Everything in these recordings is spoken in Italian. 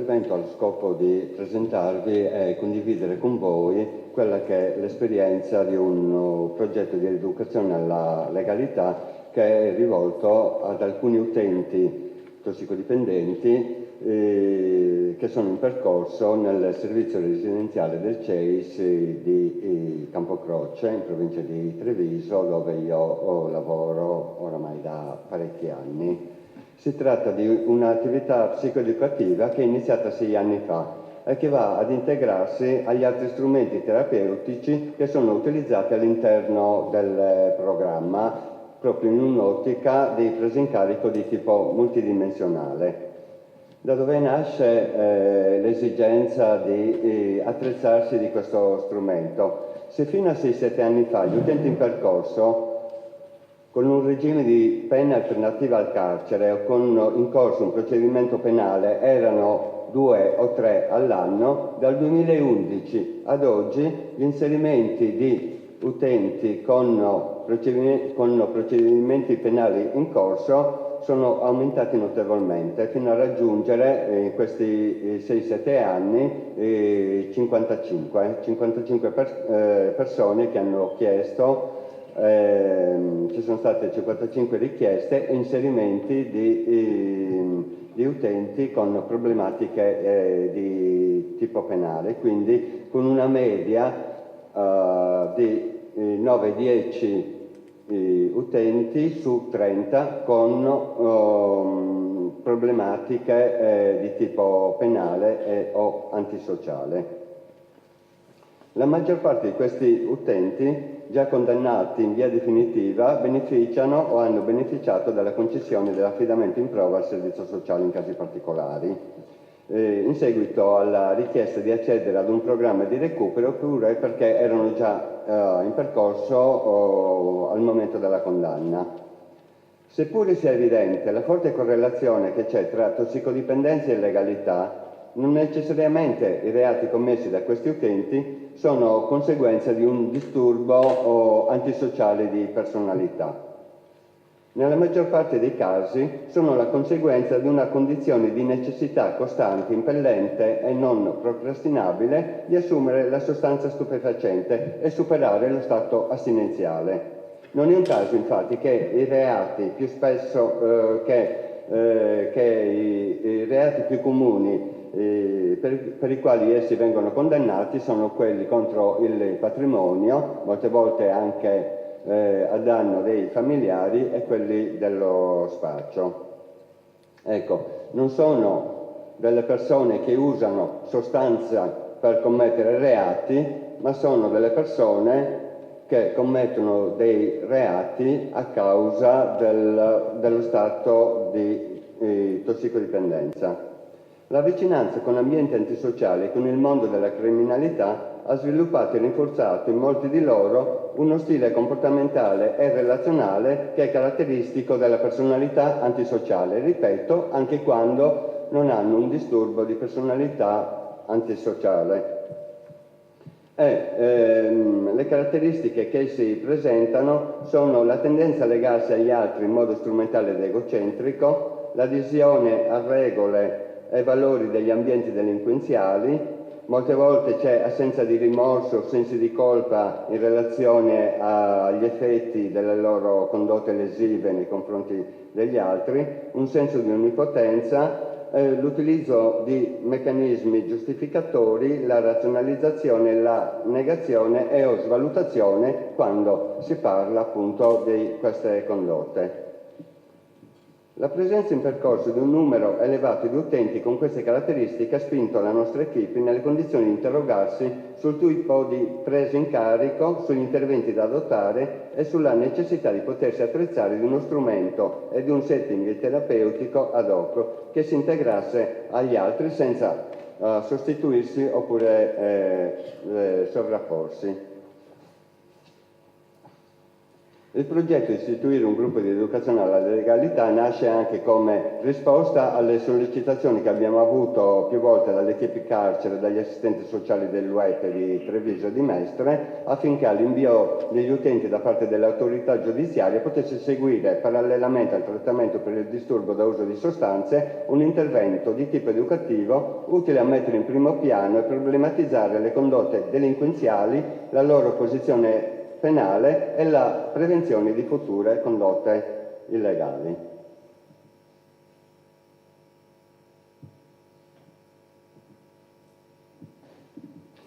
intervento ha lo scopo di presentarvi e condividere con voi quella che è l'esperienza di un progetto di educazione alla legalità che è rivolto ad alcuni utenti tossicodipendenti che sono in percorso nel servizio residenziale del CEIS di Campocroce, in provincia di Treviso, dove io lavoro oramai da parecchi anni. Si tratta di un'attività psicoeducativa che è iniziata 6 anni fa e che va ad integrarsi agli altri strumenti terapeutici che sono utilizzati all'interno del programma, proprio in un'ottica di presa in carico di tipo multidimensionale. Da dove nasce l'esigenza di attrezzarsi di questo strumento? Se fino a 6-7 anni fa gli utenti in percorso, con un regime di pena alternativa al carcere o con in corso un procedimento penale, erano 2 o 3 all'anno, dal 2011 ad oggi gli inserimenti di utenti con procedimenti penali in corso sono aumentati notevolmente fino a raggiungere in questi 6-7 anni 55 persone che hanno chiesto, ci sono state 55 richieste e inserimenti di utenti con problematiche di tipo penale, quindi con una media di 9-10 utenti su 30 con problematiche di tipo penale o antisociale. La maggior parte di questi utenti, già condannati in via definitiva, beneficiano o hanno beneficiato della concessione dell'affidamento in prova al servizio sociale in casi particolari, in seguito alla richiesta di accedere ad un programma di recupero oppure perché erano già in percorso al momento della condanna. Seppure sia evidente la forte correlazione che c'è tra tossicodipendenza e illegalità, non necessariamente i reati commessi da questi utenti sono conseguenza di un disturbo antisociale di personalità. Nella maggior parte dei casi sono la conseguenza di una condizione di necessità costante, impellente e non procrastinabile di assumere la sostanza stupefacente e superare lo stato astinenziale. Non è un caso infatti che i reati più spesso i reati più comuni per i quali essi vengono condannati sono quelli contro il patrimonio, molte volte anche a danno dei familiari, e quelli dello spaccio. Ecco, non sono delle persone che usano sostanza per commettere reati, ma sono delle persone che commettono dei reati a causa dello stato di tossicodipendenza. La vicinanza con l'ambiente antisociale e con il mondo della criminalità ha sviluppato e rinforzato in molti di loro uno stile comportamentale e relazionale che è caratteristico della personalità antisociale, ripeto, anche quando non hanno un disturbo di personalità antisociale. Le caratteristiche che si presentano sono la tendenza a legarsi agli altri in modo strumentale ed egocentrico, l'adesione a regole e valori degli ambienti delinquenziali, molte volte c'è assenza di rimorso, sensi di colpa in relazione agli effetti delle loro condotte lesive nei confronti degli altri, un senso di onnipotenza, l'utilizzo di meccanismi giustificatori, la razionalizzazione, la negazione e o svalutazione quando si parla appunto di queste condotte. La presenza in percorso di un numero elevato di utenti con queste caratteristiche ha spinto la nostra equipe nelle condizioni di interrogarsi sul tipo di presa in carico, sugli interventi da adottare e sulla necessità di potersi attrezzare di uno strumento e di un setting terapeutico ad hoc che si integrasse agli altri senza sostituirsi oppure sovrapporsi. Il progetto di istituire un gruppo di educazione alla legalità nasce anche come risposta alle sollecitazioni che abbiamo avuto più volte dall'equipe carcere, dagli assistenti sociali dell'UEP di Treviso e di Mestre, affinché all'invio degli utenti da parte dell'autorità giudiziaria potesse seguire parallelamente al trattamento per il disturbo da uso di sostanze un intervento di tipo educativo utile a mettere in primo piano e problematizzare le condotte delinquenziali, la loro posizione penale e la prevenzione di future condotte illegali.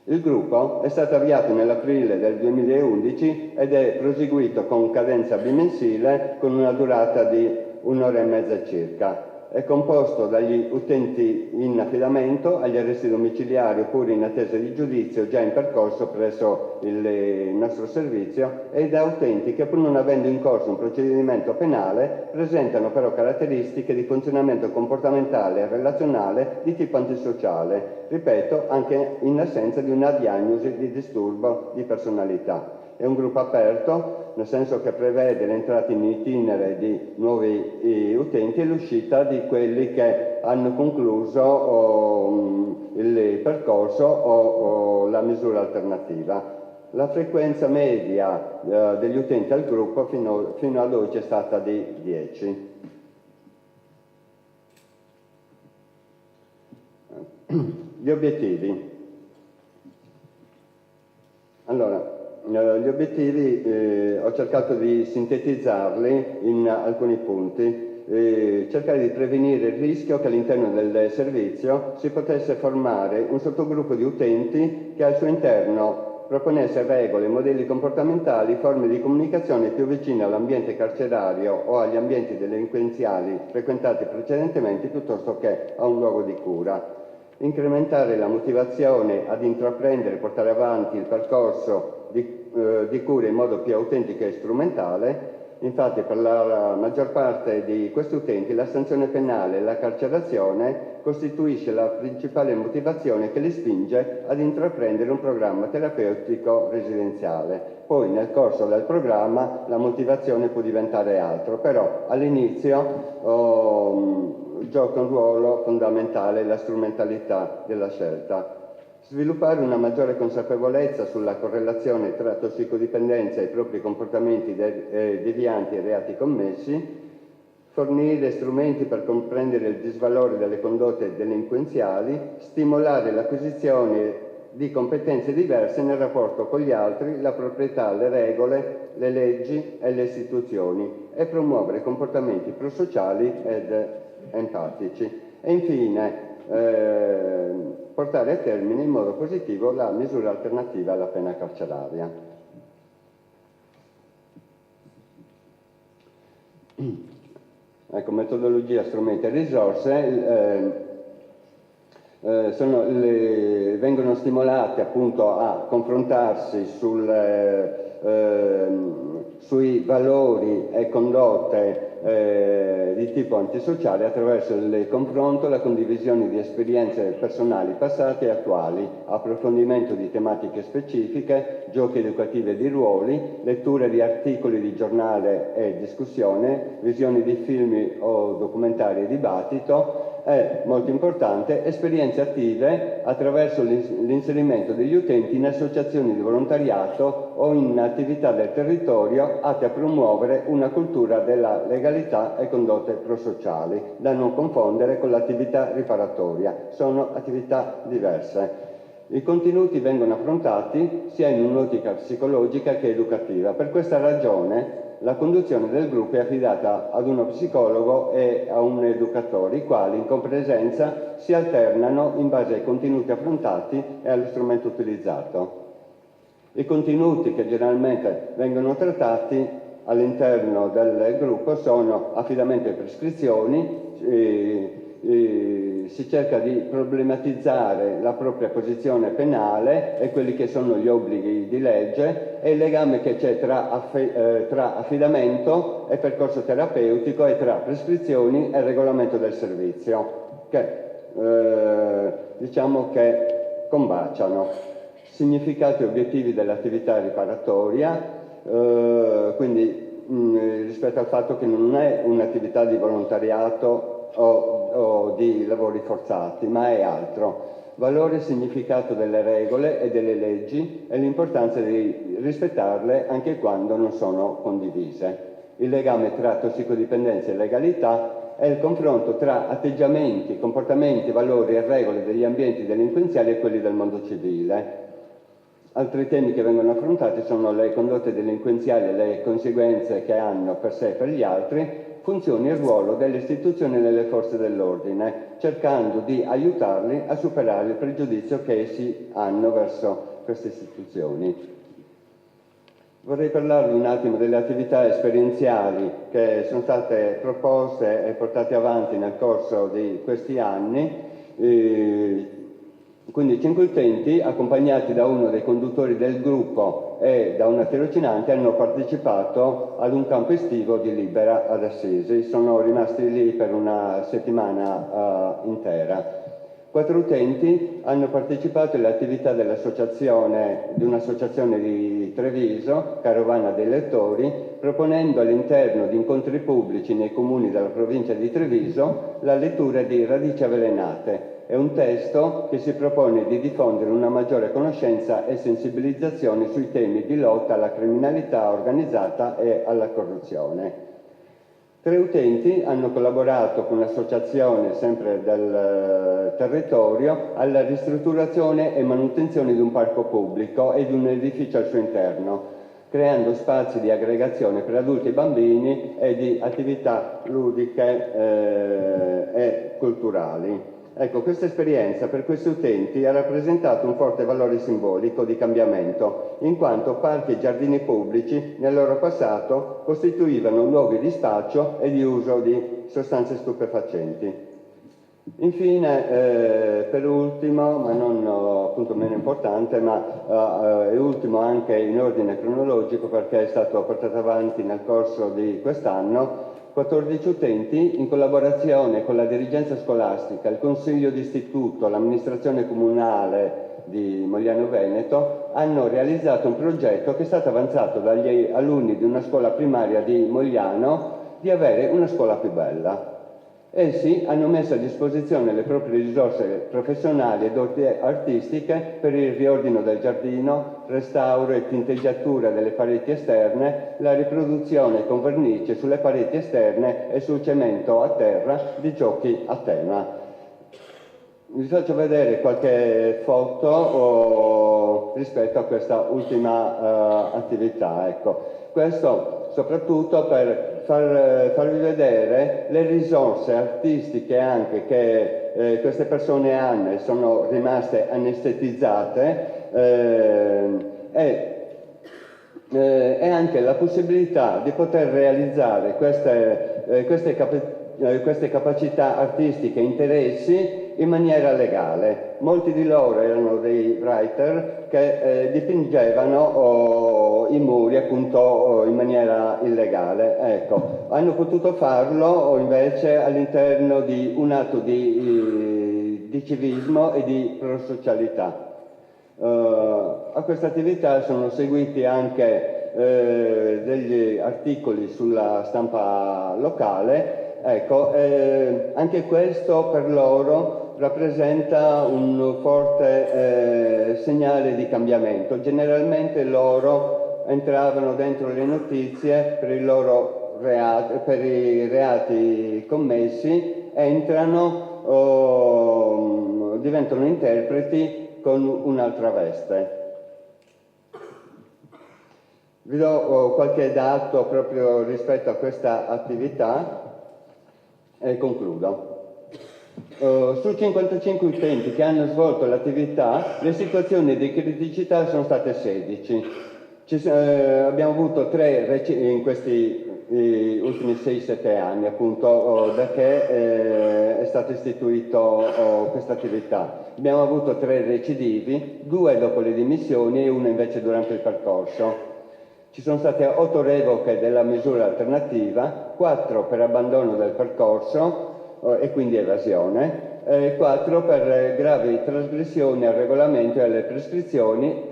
Il gruppo è stato avviato nell'aprile del 2011 ed è proseguito con cadenza bimensile con una durata di 1 ora e mezza circa. È composto dagli utenti in affidamento, agli arresti domiciliari oppure in attesa di giudizio già in percorso presso il nostro servizio e da utenti che, pur non avendo in corso un procedimento penale, presentano però caratteristiche di funzionamento comportamentale e relazionale di tipo antisociale, ripeto, anche in assenza di una diagnosi di disturbo di personalità. È un gruppo aperto, nel senso che prevede l'entrata in itinere di nuovi utenti e l'uscita di quelli che hanno concluso il percorso o la misura alternativa. La frequenza media degli utenti al gruppo fino ad oggi è stata di 10. Gli obiettivi. Allora, gli obiettivi ho cercato di sintetizzarli in alcuni punti. Cercare di prevenire il rischio che all'interno del servizio si potesse formare un sottogruppo di utenti che al suo interno proponesse regole, modelli comportamentali, forme di comunicazione più vicine all'ambiente carcerario o agli ambienti delinquenziali frequentati precedentemente piuttosto che a un luogo di cura. Incrementare la motivazione ad intraprendere e portare avanti il percorso di cura in modo più autentico e strumentale. Infatti per la maggior parte di questi utenti la sanzione penale e la carcerazione costituisce la principale motivazione che li spinge ad intraprendere un programma terapeutico residenziale. Poi nel corso del programma la motivazione può diventare altro, però all'inizio gioca un ruolo fondamentale la strumentalità della scelta. Sviluppare una maggiore consapevolezza sulla correlazione tra tossicodipendenza e i propri comportamenti devianti e reati commessi, fornire strumenti per comprendere il disvalore delle condotte delinquenziali, stimolare l'acquisizione di competenze diverse nel rapporto con gli altri, la proprietà, le regole, le leggi e le istituzioni e promuovere comportamenti prosociali ed empatici. E infine portare a termine in modo positivo la misura alternativa alla pena carceraria. Ecco, metodologia, strumenti e risorse vengono stimolati appunto a confrontarsi sui valori e condotte di tipo antisociale attraverso il confronto, la condivisione di esperienze personali passate e attuali, approfondimento di tematiche specifiche, giochi educativi e di ruoli, letture di articoli di giornale e discussione, visioni di film o documentari e dibattito e, molto importante, esperienze attive attraverso l'inserimento degli utenti in associazioni di volontariato o in attività del territorio atte a promuovere una cultura della legalità e condotte prosociali, da non confondere con l'attività riparatoria. Sono attività diverse. I contenuti vengono affrontati sia in un'ottica psicologica che educativa. Per questa ragione la conduzione del gruppo è affidata ad uno psicologo e a un educatore, i quali in compresenza si alternano in base ai contenuti affrontati e allo strumento utilizzato. I contenuti che generalmente vengono trattati all'interno del gruppo sono affidamento e prescrizioni, si cerca di problematizzare la propria posizione penale e quelli che sono gli obblighi di legge e il legame che c'è tra affidamento e percorso terapeutico e tra prescrizioni e regolamento del servizio, che diciamo che combaciano. Significati e obiettivi dell'attività riparatoria, quindi rispetto al fatto che non è un'attività di volontariato o di lavori forzati, ma è altro. Valore e significato delle regole e delle leggi e l'importanza di rispettarle anche quando non sono condivise. Il legame tra tossicodipendenza e legalità è il confronto tra atteggiamenti, comportamenti, valori e regole degli ambienti delinquenziali e quelli del mondo civile. Altri temi che vengono affrontati sono le condotte delinquenziali e le conseguenze che hanno per sé e per gli altri, funzioni e ruolo delle istituzioni e delle forze dell'ordine, cercando di aiutarli a superare il pregiudizio che essi hanno verso queste istituzioni. Vorrei parlarvi un attimo delle attività esperienziali che sono state proposte e portate avanti nel corso di questi anni. 15 utenti, accompagnati da uno dei conduttori del gruppo e da una tirocinante, hanno partecipato ad un campo estivo di Libera ad Assisi. Sono rimasti lì per una settimana intera. 4 utenti hanno partecipato alle attività di un'associazione di Treviso, Carovana dei Lettori, proponendo all'interno di incontri pubblici nei comuni della provincia di Treviso la lettura di Radici avvelenate. È un testo che si propone di diffondere una maggiore conoscenza e sensibilizzazione sui temi di lotta alla criminalità organizzata e alla corruzione. 3 utenti hanno collaborato con un'associazione sempre del territorio alla ristrutturazione e manutenzione di un parco pubblico e di un edificio al suo interno, creando spazi di aggregazione per adulti e bambini e di attività ludiche e culturali. Ecco, questa esperienza per questi utenti ha rappresentato un forte valore simbolico di cambiamento, in quanto parchi e giardini pubblici nel loro passato costituivano luoghi di spaccio e di uso di sostanze stupefacenti. Infine, per ultimo, ma non appunto meno importante, ma è ultimo anche in ordine cronologico perché è stato portato avanti nel corso di quest'anno, 14 utenti, in collaborazione con la dirigenza scolastica, il consiglio d'istituto, l'amministrazione comunale di Mogliano Veneto, hanno realizzato un progetto che è stato avanzato dagli alunni di una scuola primaria di Mogliano di avere una scuola più bella. Essi hanno messo a disposizione le proprie risorse professionali ed artistiche per il riordino del giardino, restauro e tinteggiatura delle pareti esterne, la riproduzione con vernice sulle pareti esterne e sul cemento a terra di giochi a tema. Vi faccio vedere qualche foto rispetto a questa ultima attività. Ecco. Questo soprattutto per farvi vedere le risorse artistiche anche che queste persone hanno e sono rimaste anestetizzate e anche la possibilità di poter realizzare queste capacità artistiche e interessi in maniera legale. Molti di loro erano dei writer che dipingevano i muri appunto in maniera illegale. Ecco, hanno potuto farlo invece all'interno di un atto di civismo e di prosocialità. A questa attività sono seguiti anche degli articoli sulla stampa locale. Ecco, anche questo per loro rappresenta un forte segnale di cambiamento. Generalmente loro entravano dentro le notizie per i reati commessi, diventano interpreti con un'altra veste. Vi do qualche dato proprio rispetto a questa attività e concludo. Su 55 utenti che hanno svolto l'attività, le situazioni di criticità sono state 16. Abbiamo avuto 3 in questi ultimi 6-7 anni, appunto, da che è stata istituita questa attività. Abbiamo avuto 3 recidivi, 2 dopo le dimissioni e 1 invece durante il percorso. Ci sono state 8 revoche della misura alternativa, 4 per abbandono del percorso e quindi evasione, 4 per gravi trasgressioni al regolamento e alle prescrizioni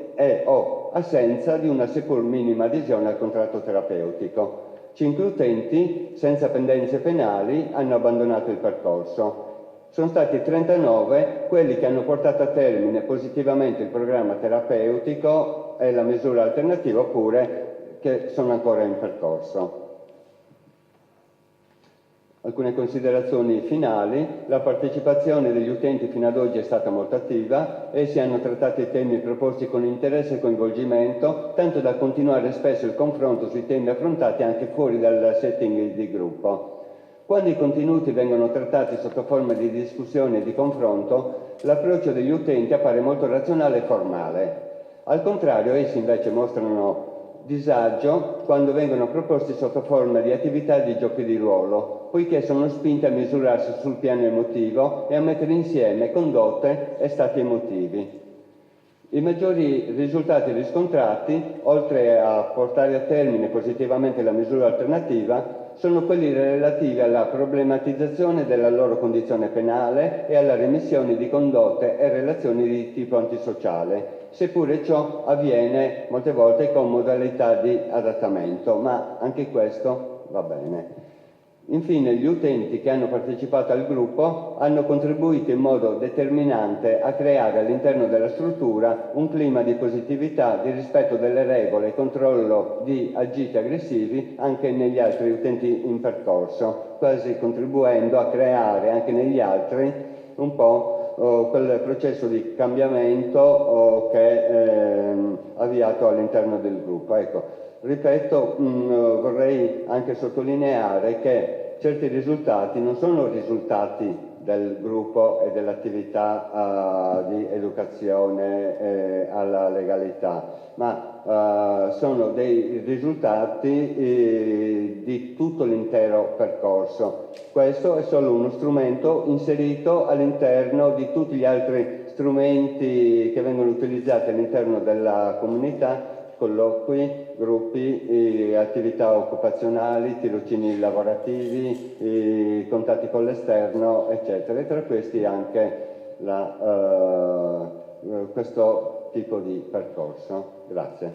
o assenza di una seppur minima adesione al contratto terapeutico. 5 utenti senza pendenze penali hanno abbandonato il percorso. Sono stati 39 quelli che hanno portato a termine positivamente il programma terapeutico e la misura alternativa, oppure che sono ancora in percorso. Alcune considerazioni finali. La partecipazione degli utenti fino ad oggi è stata molto attiva. Essi hanno trattato i temi proposti con interesse e coinvolgimento, tanto da continuare spesso il confronto sui temi affrontati anche fuori dal setting di gruppo. Quando i contenuti vengono trattati sotto forma di discussione e di confronto, l'approccio degli utenti appare molto razionale e formale. Al contrario, essi invece mostrano disagio quando vengono proposti sotto forma di attività e di giochi di ruolo, poiché sono spinti a misurarsi sul piano emotivo e a mettere insieme condotte e stati emotivi. I maggiori risultati riscontrati, oltre a portare a termine positivamente la misura alternativa, sono quelli relativi alla problematizzazione della loro condizione penale e alla remissione di condotte e relazioni di tipo antisociale, seppure ciò avviene molte volte con modalità di adattamento, ma anche questo va bene. Infine, gli utenti che hanno partecipato al gruppo hanno contribuito in modo determinante a creare all'interno della struttura un clima di positività, di rispetto delle regole e controllo di agiti aggressivi anche negli altri utenti in percorso, quasi contribuendo a creare anche negli altri un po' quel processo di cambiamento che è avviato all'interno del gruppo. Ecco. Ripeto, vorrei anche sottolineare che certi risultati non sono risultati del gruppo e dell'attività di educazione alla legalità, ma sono dei risultati di tutto l'intero percorso. Questo è solo uno strumento inserito all'interno di tutti gli altri strumenti che vengono utilizzati all'interno della comunità: colloqui, gruppi, attività occupazionali, tirocini lavorativi, contatti con l'esterno, eccetera. E tra questi anche questo tipo di percorso. Grazie.